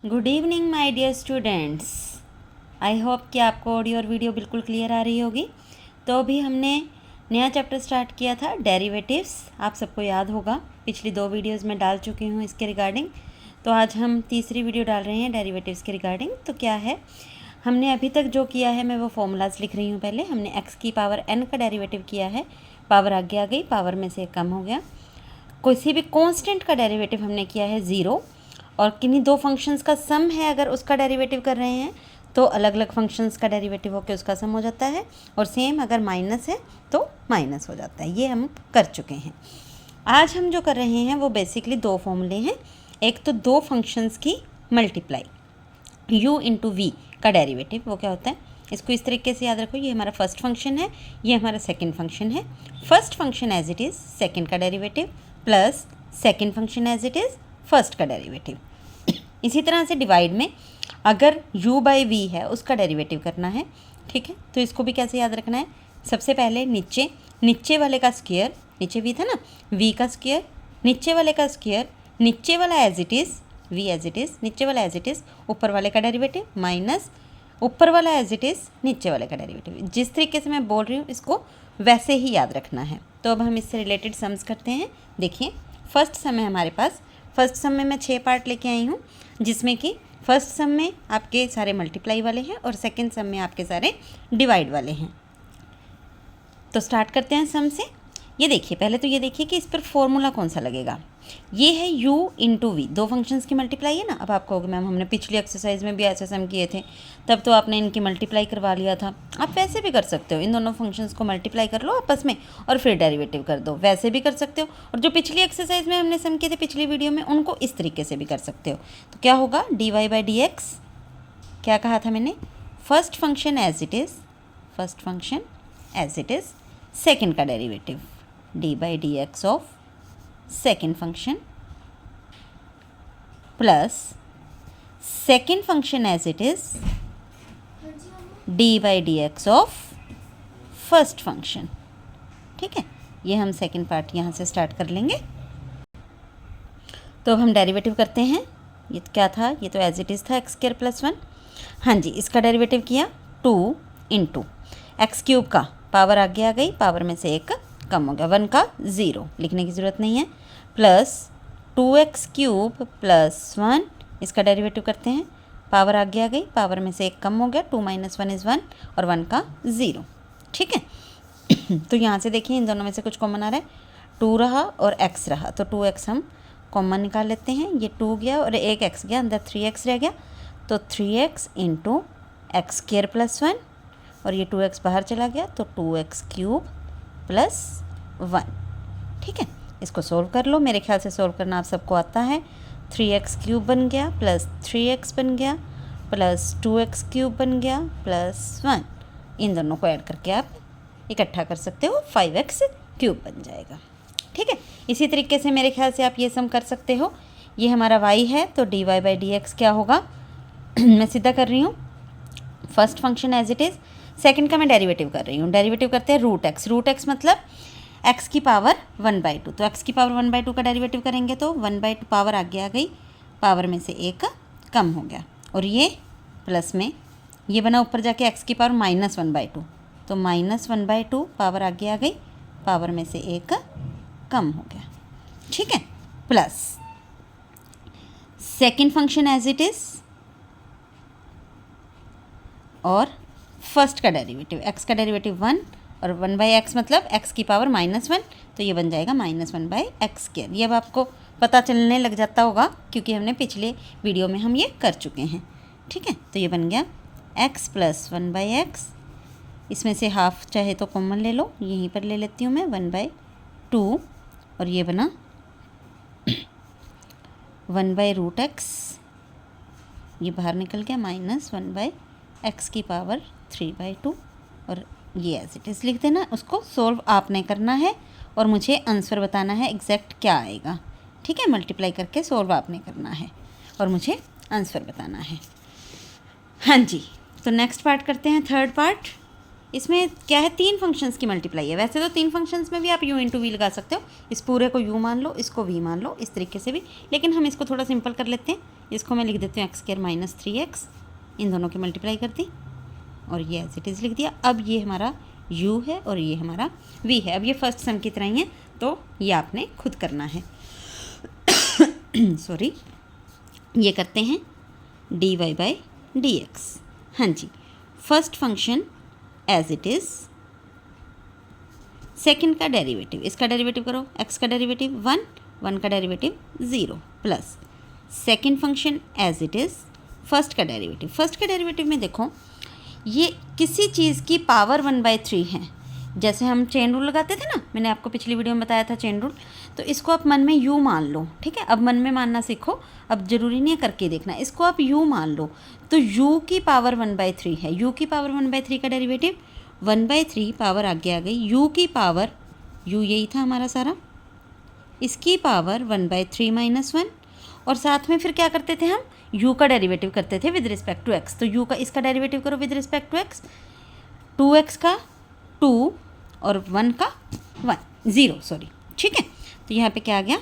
Good evening my dear students. I hope कि आपको audio और वीडियो बिल्कुल क्लियर आ रही होगी। तो अभी हमने नया चैप्टर स्टार्ट किया था डेरिवेटिव्स, आप सबको याद होगा, पिछली 2 वीडियोस में डाल चुकी हूँ इसके रिगार्डिंग। तो आज हम तीसरी वीडियो डाल रहे हैं डेरिवेटिव्स के रिगार्डिंग। तो क्या है, हमने अभी तक जो किया है मैं वो फॉर्मूलाज लिख रही हूँ। पहले हमने x की पावर n का डेरिवेटिव किया है, पावर आगे आ गई, पावर में से कम हो गया। किसी भी कांस्टेंट का डेरिवेटिव हमने किया है 0, और किन्हीं 2 फंक्शंस का सम है, अगर उसका डेरिवेटिव कर रहे हैं तो अलग अलग फंक्शंस का डेरिवेटिव होकर उसका सम हो जाता है, और सेम अगर माइनस है तो माइनस हो जाता है। ये हम कर चुके हैं। आज हम जो कर रहे हैं वो बेसिकली 2 फॉर्मूले हैं। एक तो 2 फंक्शंस की मल्टीप्लाई, u इंटू वी का डेरिवेटिव, वो क्या होता है, इसको इस तरीके से याद रखो। ये हमारा फर्स्ट फंक्शन है, ये हमारा सेकंड फंक्शन है। First function as it is second का derivative plus second function as it is first का डेरिवेटिव। इसी तरह से डिवाइड में अगर u बाई वी है उसका डेरिवेटिव करना है, ठीक है। तो इसको भी कैसे याद रखना है, सबसे पहले नीचे वाले का स्क्वायर, नीचे v था ना, v का स्क्वायर, नीचे वाले का स्क्वायर, नीचे वाला as it is v as it is, नीचे वाला एज इट इज़ ऊपर वाले का डेरिवेटिव, माइनस ऊपर वाला एज इट इज़ नीचे वाले का डेरिवेटिव। जिस तरीके से मैं बोल रही हूँ इसको वैसे ही याद रखना है। तो अब हम इससे रिलेटेड सम्स करते हैं। देखिए, फर्स्ट सम है हमारे पास। फर्स्ट सम में मैं 6 पार्ट लेके आई हूँ, जिसमें कि फर्स्ट सम में आपके सारे मल्टीप्लाई वाले हैं और सेकंड सम में आपके सारे डिवाइड वाले हैं। तो स्टार्ट करते हैं सम से। ये देखिए, पहले तो ये देखिए कि इस पर फॉर्मूला कौन सा लगेगा। ये है u इंटू वी, 2 फंक्शंस की मल्टीप्लाई है ना। अब आपको होगा मैम हमने पिछली एक्सरसाइज में भी ऐसे सम किए थे, तब तो आपने इनकी मल्टीप्लाई करवा लिया था। आप वैसे भी कर सकते हो, इन दोनों फंक्शंस को मल्टीप्लाई कर लो आपस में और फिर डेरिवेटिव कर दो, वैसे भी कर सकते हो। और जो पिछली एक्सरसाइज में हमने सम किए थे पिछली वीडियो में, उनको इस तरीके से भी कर सकते हो। तो क्या होगा, d Y by D x, क्या कहा था मैंने, first function as it is, first function as it is, second का derivative d by D x of second function plus second function as it is d by D x of first function. ठीक है, ये हम second part यहाँ से start कर लेंगे। तो अब हम डेरिवेटिव करते हैं। ये क्या था, ये तो एज इट इज़ था एक्स स्क्वायर प्लस 1। हाँ जी, इसका डेरिवेटिव किया 2 इंटू एक्स क्यूब का, पावर आगे आ गई, पावर में से 1 कम हो गया, 1 का 0 लिखने की ज़रूरत नहीं है, प्लस 2x क्यूब प्लस 1, इसका डेरिवेटिव करते हैं, पावर आगे आ गई, पावर में से 1 कम हो गया, 2 माइनस 1 इज़ 1 और 1 का 0। ठीक है। तो यहाँ से देखिए, इन दोनों में से कुछ कॉमन आ रहा है, 2 रहा और x रहा, तो 2x हम कॉमन निकाल लेते हैं। ये 2 गया और एक x गया, अंदर 3x रह गया, तो 3x into x square plus 1, और ये 2x बाहर चला गया, तो 2x क्यूब प्लस 1। ठीक है, इसको सोल्व कर लो, मेरे ख्याल से सोल्व करना आप सबको आता है। 3x क्यूब बन गया प्लस 3x बन गया प्लस 2x क्यूब बन गया प्लस 1, इन दोनों को ऐड करके आप इकट्ठा कर सकते हो, 5x क्यूब बन जाएगा। ठीक है, इसी तरीके से मेरे ख्याल से आप ये सम कर सकते हो। ये हमारा y है, तो D Y by D x क्या होगा, मैं सीधा कर रही हूँ, first function as it is, second का मैं डेरिवेटिव कर रही हूँ। डेरिवेटिव करते हैं रूट एक्स मतलब x की पावर 1/2, तो x की पावर 1/2 का डेरिवेटिव करेंगे तो 1/2 पावर आगे आ गई, पावर में से 1 कम हो गया, और ये प्लस में ये बना ऊपर जाके x की पावर -1/2, तो -1/2 पावर आगे आ गई, पावर में से 1 कम हो गया। ठीक है, plus second function as it is और फर्स्ट का डेरिवेटिव, x का डेरिवेटिव 1 और 1/x मतलब x की पावर -1, तो ये बन जाएगा -1/x²। ये अब आपको पता चलने लग जाता होगा क्योंकि हमने पिछले वीडियो में हम ये कर चुके हैं। ठीक है, तो ये बन गया x प्लस 1/x, इसमें से हाफ चाहे तो कॉमन ले लो, यहीं पर ले लेती हूँ मैं 1/2, और ये बना 1/√x, ये बाहर निकल गया, -1/x की पावर 3/2, और ये एज इट इज़ लिख देना। उसको सोल्व आपने करना है और मुझे आंसर बताना है एग्जैक्ट क्या आएगा। ठीक है, मल्टीप्लाई करके सोल्व आपने करना है और मुझे आंसर बताना है। हाँ जी, तो नेक्स्ट पार्ट करते हैं, थर्ड पार्ट। इसमें क्या है, 3 फंक्शंस की मल्टीप्लाई है। वैसे तो 3 फंक्शंस में भी आप u इंटू वी लगा सकते हो, इस पूरे को u मान लो, इसको v मान लो, इस तरीके से भी, लेकिन हम इसको थोड़ा सिंपल कर लेते हैं। इसको मैं लिख देती हूँ x² माइनस 3x, इन दोनों की मल्टीप्लाई कर दी और ये एज इट इज़ लिख दिया। अब ये हमारा u है और ये हमारा v है। अब ये फर्स्ट सम की तरह ही है, तो ये आपने खुद करना है। सॉरी, ये करते हैं dy बाई dx। हाँ जी, first function as it is, second का डेरिवेटिव, इसका डेरिवेटिव करो, x का डेरिवेटिव 1, 1 का derivative 0, plus second function as it is, first का डेरिवेटिव। फर्स्ट के डेरिवेटिव में देखो, ये किसी चीज़ की पावर 1/3 है। जैसे हम चेन रूल लगाते थे ना, मैंने आपको पिछली वीडियो में बताया था चेन रूल, तो इसको आप मन में u मान लो, ठीक है। अब मन में मानना सीखो, अब ज़रूरी नहीं है करके देखना, इसको आप u मान लो, तो u की पावर 1/3 है। u की पावर 1/3 का डेरिवेटिव 1/3 पावर आगे आ गई, u की पावर, u यही था हमारा सारा, इसकी पावर 1/3 माइनस 1, और साथ में फिर क्या करते थे हम, u का डेरिवेटिव करते थे विद रिस्पेक्ट टू x। तो u का, इसका डेरिवेटिव करो with respect to x, 2x का 2 और 1 का 0, सॉरी, ठीक है। तो यहाँ पे क्या आ गया,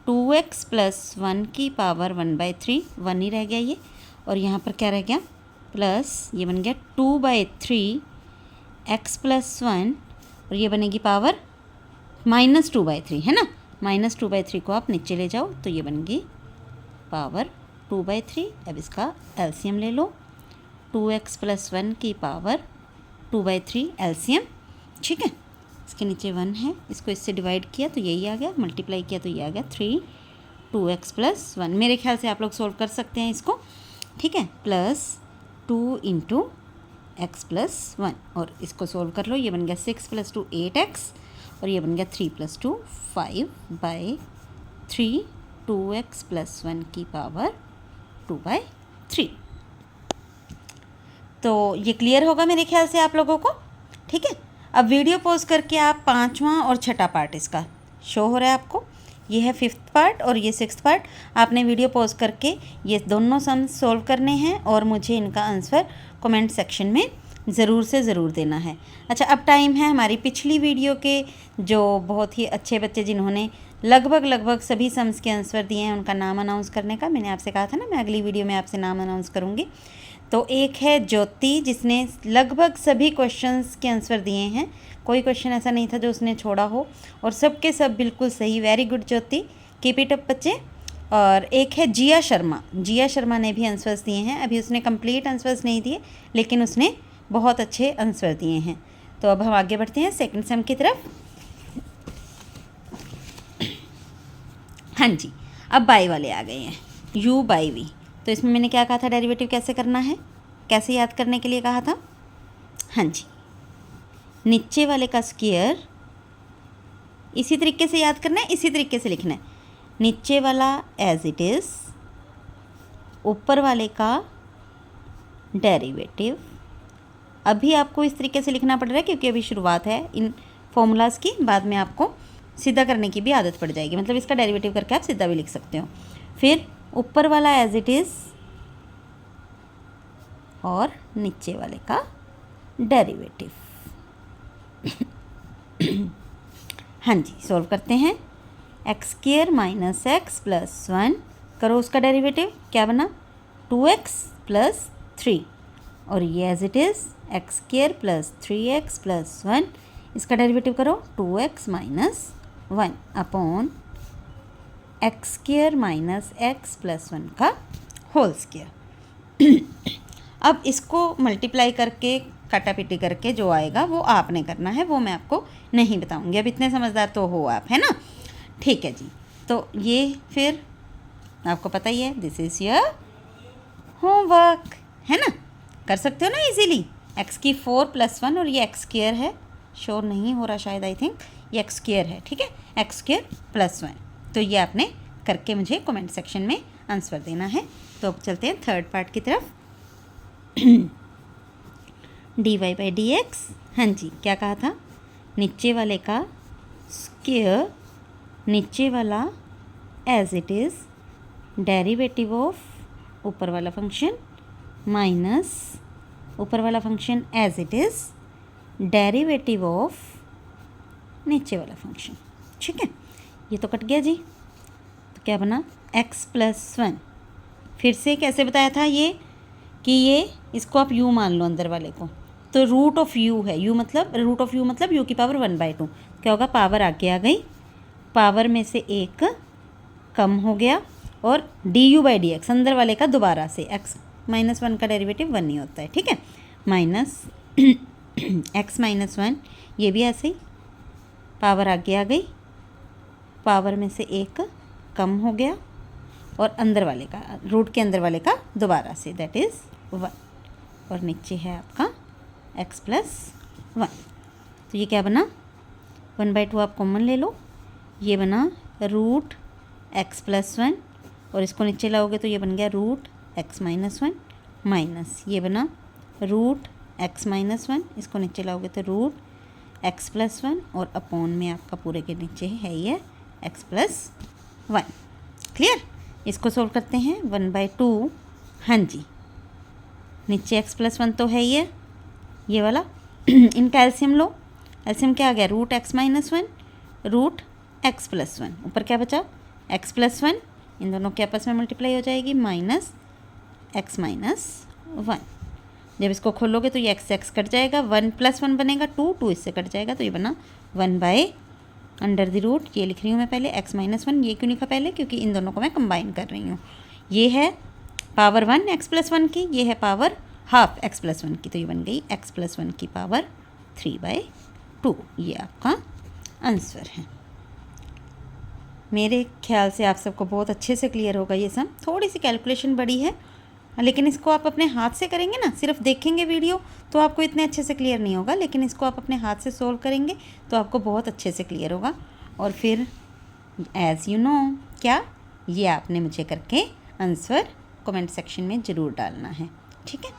2x प्लस 1 की पावर 1/3, 1 ही रह गया ये, और यहाँ पर क्या रह गया, प्लस ये बन गया 2/3 x प्लस 1, और ये बनेगी पावर माइनस 2/3, है ना। माइनस 2/3 को आप नीचे ले जाओ तो ये बन गई पावर 2/3। अब इसका एलसीएम ले लो, 2x प्लस 1 की पावर 2/3 एलसीएम, ठीक है। इसके नीचे 1 है, इसको इससे डिवाइड किया तो यही आ गया, मल्टीप्लाई किया तो ये आ गया 3, 2x प्लस 1। मेरे ख्याल से आप लोग सोल्व कर सकते हैं इसको, ठीक है। प्लस 2 इंटू x प्लस 1, और इसको सोल्व कर लो, ये बन गया 6 प्लस 2 8x, और ये बन गया 3 प्लस 2 5/3, 2x प्लस 1 की पावर 2/3। तो ये क्लियर होगा मेरे ख्याल से आप लोगों को, ठीक है। अब वीडियो पॉज करके आप 5वां और 6ठा पार्ट इसका शो हो रहा है आपको, ये है 5th पार्ट और ये 6th पार्ट। आपने वीडियो पॉज करके ये दोनों सम्स सोल्व करने हैं और मुझे इनका आंसर कमेंट सेक्शन में ज़रूर से ज़रूर देना है। अच्छा, अब टाइम है हमारी पिछली वीडियो के जो बहुत ही अच्छे बच्चे जिन्होंने लगभग सभी सम्स के आंसर दिए हैं, उनका नाम अनाउंस करने का। मैंने आपसे कहा था ना, मैं अगली वीडियो में आपसे नाम अनाउंस करूँगी। तो एक है ज्योति, जिसने लगभग सभी क्वेश्चंस के आंसर दिए हैं, कोई क्वेश्चन ऐसा नहीं था जो उसने छोड़ा हो, और सब के सब बिल्कुल सही। Very good Jyoti, keep it up बच्चे। और एक है जिया शर्मा, जिया शर्मा ने भी आंसर्स दिए हैं। अभी उसने कंप्लीट आंसर्स नहीं दिए, लेकिन उसने बहुत अच्छे आंसर दिए हैं। तो अब हम आगे बढ़ते हैं सेकंड सम की तरफ। हाँ जी, अब बाई वाले आ गए हैं, u बाई v। तो इसमें मैंने क्या कहा था, डेरिवेटिव कैसे करना है, कैसे याद करने के लिए कहा था। हाँ जी, नीचे वाले का स्क्वायर इसी तरीके से याद करना है, इसी तरीके से लिखना है। नीचे वाला एज इट इज़, ऊपर वाले का डेरिवेटिव। अभी आपको इस तरीके से लिखना पड़ रहा है क्योंकि अभी शुरुआत है इन फॉर्मूलाज़ की, बाद में आपको सीधा करने की भी आदत पड़ जाएगी। मतलब इसका डेरिवेटिव करके आप सीधा भी लिख सकते हो। फिर ऊपर वाला एज इट इज़ और नीचे वाले का डेरिवेटिव। हाँ जी, सॉल्व करते हैं। x² माइनस x प्लस 1 करो, उसका डेरिवेटिव क्या बना, 2x प्लस 3, और ये as it is x² plus 3x plus 1, इसका डेरिवेटिव करो 2x minus 1 upon x² minus x plus 1 का होल स्क्वायर। अब इसको मल्टीप्लाई करके काटा पीटी करके जो आएगा वो आपने करना है, वो मैं आपको नहीं बताऊंगी। अब इतने समझदार तो हो आप, है ना, ठीक है जी। तो ये फिर आपको पता ही है, दिस इज़ योर होमवर्क, है ना, कर सकते हो ना इजीली। x की 4 प्लस 1 और ये x² है, श्योर नहीं हो रहा शायद, आई थिंक ये x² है, ठीक है, x² प्लस 1। तो ये आपने करके मुझे कमेंट सेक्शन में आंसर देना है। तो अब चलते हैं थर्ड पार्ट की तरफ। dy बाई dx, हाँ जी, क्या कहा था, नीचे वाले का स्क्वायर, नीचे वाला as it is derivative of ऊपर वाला फंक्शन माइनस ऊपर वाला function as it is derivative of नीचे वाला फंक्शन। ठीक है, ये तो कट गया जी। तो क्या बना x+1। फिर से कैसे बताया था ये कि ये इसको आप u मान लो अंदर वाले को, तो रूट ऑफ u है, u मतलब रूट ऑफ u मतलब u की पावर 1/2। क्या होगा, पावर आगे आ गई, पावर में से एक कम हो गया और du/dx अंदर वाले का दोबारा से x-1 का डेरिवेटिव 1 नहीं होता है। ठीक है, माइनस x-1 ये भी ऐसे ही पावर आगे आ गई, पावर में से एक कम हो गया और अंदर वाले का रूट के अंदर वाले का दोबारा से दैट इज़ 1 और नीचे है आपका x+1। तो ये क्या बना 1/2 आप कॉमन ले लो, ये बना रूट x+1 और इसको नीचे लाओगे तो ये बन गया रूट x-1 माइनस ये बना रूट x-1, इसको नीचे लाओगे तो रूट x+1 और अपॉन में आपका पूरे के नीचे है ये x+1। क्लियर, इसको सोल्व करते हैं 1/2। हाँ जी, नीचे x+1 तो है ये वाला इनका एलसीएम लो, एलसीएम क्या आ गया रूट x-1 रूट x+1, ऊपर क्या बचा x+1, इन दोनों के आपस में मल्टीप्लाई हो जाएगी माइनस x-1। जब इसको खोलोगे तो ये x कट जाएगा, 1+1 बनेगा 2 इससे कट जाएगा, तो ये बना 1/√, ये लिख रही हूँ मैं पहले x-1। ये क्यों लिखा पहले, क्योंकि इन दोनों को मैं कंबाइन कर रही हूँ। ये है पावर 1 x+1 की, ये है पावर हाफ x+1 की, तो ये बन गई x+1 की पावर 3/2। ये आपका आंसर है। मेरे ख्याल से आप सबको बहुत अच्छे से क्लियर होगा ये सम। थोड़ी सी कैलकुलेशन बड़ी है, लेकिन इसको आप अपने हाथ से करेंगे ना, सिर्फ देखेंगे वीडियो तो आपको इतने अच्छे से क्लियर नहीं होगा, लेकिन इसको आप अपने हाथ से सोल्व करेंगे तो आपको बहुत अच्छे से क्लियर होगा। और फिर एज़ यू नो क्या, ये आपने मुझे करके आंसर कमेंट सेक्शन में ज़रूर डालना है। ठीक है,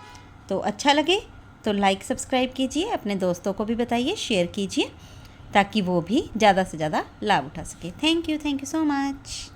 तो अच्छा लगे तो लाइक सब्सक्राइब कीजिए, अपने दोस्तों को भी बताइए, शेयर कीजिए ताकि वो भी ज़्यादा से ज़्यादा लाभ उठा सके। Thank you so much.